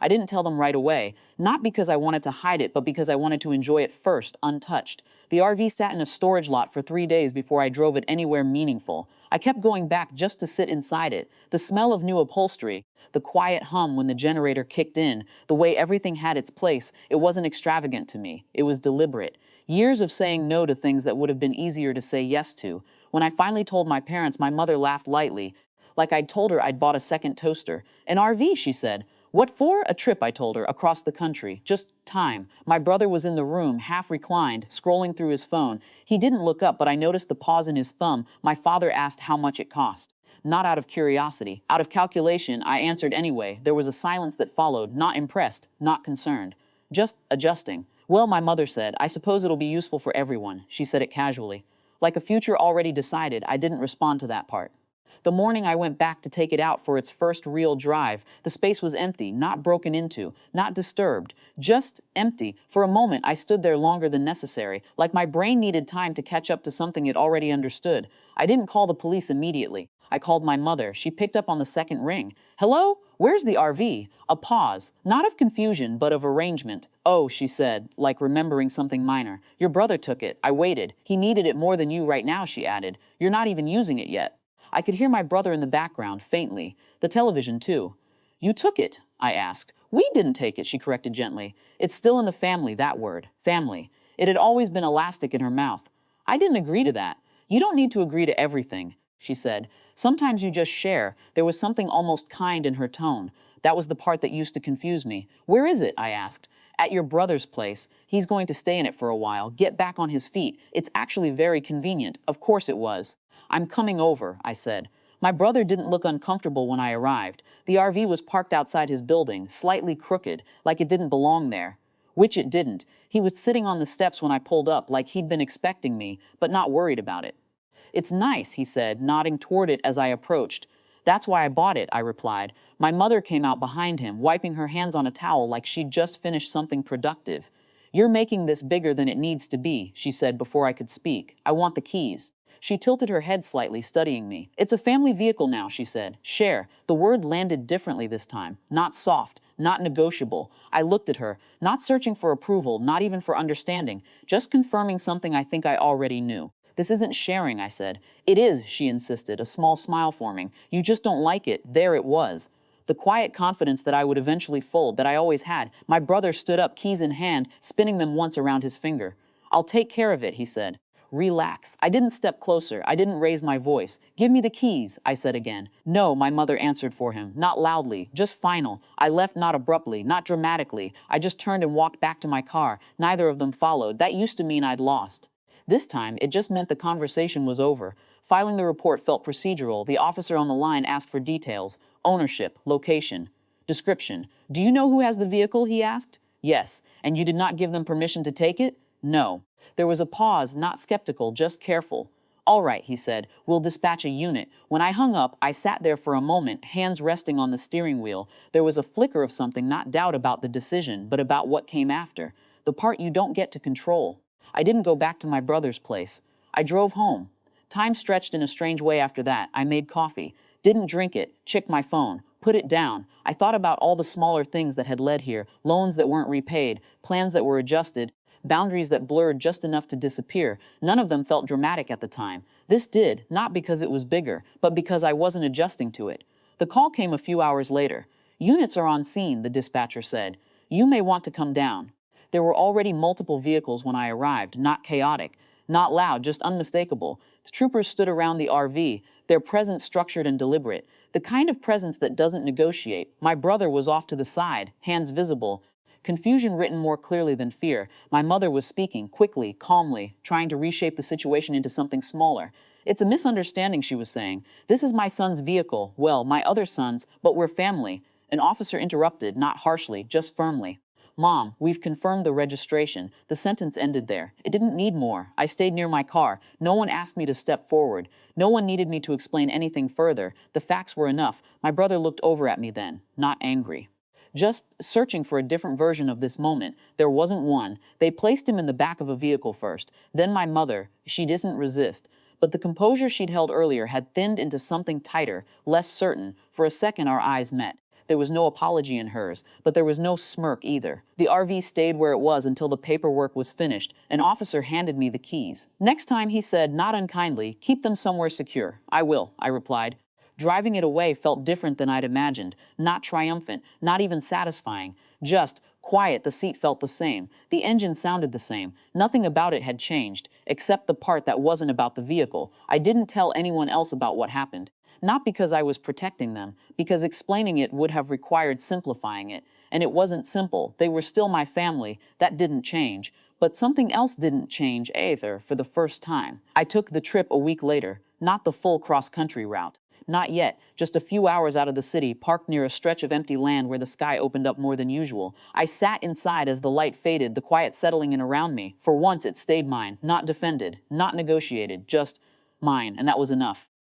I didn't tell them right away, not because I wanted to hide it, but because I wanted to enjoy it first, untouched. The RV sat in a storage lot for 3 days before I drove it anywhere meaningful. I kept going back just to sit inside it. The smell of new upholstery, the quiet hum when the generator kicked in, the way everything had its place, it wasn't extravagant to me. It was deliberate. Years of saying no to things that would have been easier to say yes to. When I finally told my parents, my mother laughed lightly, like I'd told her I'd bought a second toaster. An RV, she said. What for? A trip, I told her, across the country. Just time. My brother was in the room, half reclined, scrolling through his phone. He didn't look up, but I noticed the pause in his thumb. My father asked how much it cost. Not out of curiosity. Out of calculation, I answered anyway. There was a silence that followed, not impressed, not concerned. Just adjusting. Well, my mother said, I suppose it'll be useful for everyone. She said it casually. Like a future already decided, I didn't respond to that part. The morning I went back to take it out for its first real drive, the space was empty, not broken into, not disturbed, just empty. For a moment, I stood there longer than necessary, like my brain needed time to catch up to something it already understood. I didn't call the police immediately. I called my mother. She picked up on the second ring. Hello? Where's the RV? A pause, not of confusion, but of arrangement. Oh, she said, like remembering something minor. Your brother took it. I waited. He needed it more than you right now, she added. You're not even using it yet. I could hear my brother in the background, faintly. The television, too. You took it, I asked. We didn't take it, she corrected gently. It's still in the family, that word. Family. It had always been elastic in her mouth. I didn't agree to that. You don't need to agree to everything, she said. Sometimes you just share. There was something almost kind in her tone. That was the part that used to confuse me. Where is it? I asked. At your brother's place. He's going to stay in it for a while, get back on his feet. It's actually very convenient. Of course it was. I'm coming over, I said. My brother didn't look uncomfortable when I arrived. The RV was parked outside his building, slightly crooked, like it didn't belong there. Which it didn't. He was sitting on the steps when I pulled up, like he'd been expecting me, but not worried about it. It's nice, he said, nodding toward it as I approached. That's why I bought it, I replied. My mother came out behind him, wiping her hands on a towel like she'd just finished something productive. You're making this bigger than it needs to be, she said before I could speak. I want the keys. She tilted her head slightly, studying me. It's a family vehicle now, she said. Share. The word landed differently this time. Not soft, not negotiable. I looked at her, not searching for approval, not even for understanding, just confirming something I think I already knew. This isn't sharing, I said. It is, she insisted, a small smile forming. You just don't like it. There it was. The quiet confidence that I would eventually fold, that I always had. My brother stood up, keys in hand, spinning them once around his finger. I'll take care of it, he said. Relax. I didn't step closer. I didn't raise my voice. Give me the keys, I said again. No, my mother answered for him. Not loudly, just final. I left not abruptly, not dramatically. I just turned and walked back to my car. Neither of them followed. That used to mean I'd lost. This time, it just meant the conversation was over. Filing the report felt procedural. The officer on the line asked for details. Ownership, location, description. Do you know who has the vehicle, he asked. Yes. And you did not give them permission to take it? No. There was a pause, not skeptical, just careful. All right, he said, we'll dispatch a unit. When I hung up, I sat there for a moment, hands resting on the steering wheel. There was a flicker of something, not doubt about the decision, but about what came after. The part you don't get to control. I didn't go back to my brother's place. I drove home. Time stretched in a strange way after that. I made coffee. Didn't drink it. Checked my phone. Put it down. I thought about all the smaller things that had led here. Loans that weren't repaid. Plans that were adjusted. Boundaries that blurred just enough to disappear. None of them felt dramatic at the time. This did, not because it was bigger, but because I wasn't adjusting to it. The call came a few hours later. Units are on scene, the dispatcher said. You may want to come down. There were already multiple vehicles when I arrived, not chaotic, not loud, just unmistakable. The troopers stood around the RV, their presence structured and deliberate, the kind of presence that doesn't negotiate. My brother was off to the side, hands visible. Confusion written more clearly than fear. My mother was speaking, quickly, calmly, trying to reshape the situation into something smaller. It's a misunderstanding, she was saying. This is my son's vehicle. Well, my other son's, but we're family. An officer interrupted, not harshly, just firmly. Mom, we've confirmed the registration. The sentence ended there. It didn't need more. I stayed near my car. No one asked me to step forward. No one needed me to explain anything further. The facts were enough. My brother looked over at me then, not angry. Just searching for a different version of this moment. There wasn't one. They placed him in the back of a vehicle first. Then my mother. She didn't resist. But the composure she'd held earlier had thinned into something tighter, less certain. For a second our eyes met. There was no apology in hers, but there was no smirk either. The RV stayed where it was until the paperwork was finished. An officer handed me the keys. Next time, he said, not unkindly, keep them somewhere secure. I will, I replied. Driving it away felt different than I'd imagined. Not triumphant, not even satisfying. Just quiet. The seat felt the same. The engine sounded the same. Nothing about it had changed, except the part that wasn't about the vehicle. I didn't tell anyone else about what happened. Not because I was protecting them, because explaining it would have required simplifying it. And it wasn't simple. They were still my family. That didn't change. But something else didn't change either for the first time. I took the trip a week later, not the full cross-country route. Not yet, just a few hours out of the city, parked near a stretch of empty land where the sky opened up more than usual. I sat inside as the light faded, the quiet settling in around me. For once, it stayed mine, not defended, not negotiated, just mine, and that was enough.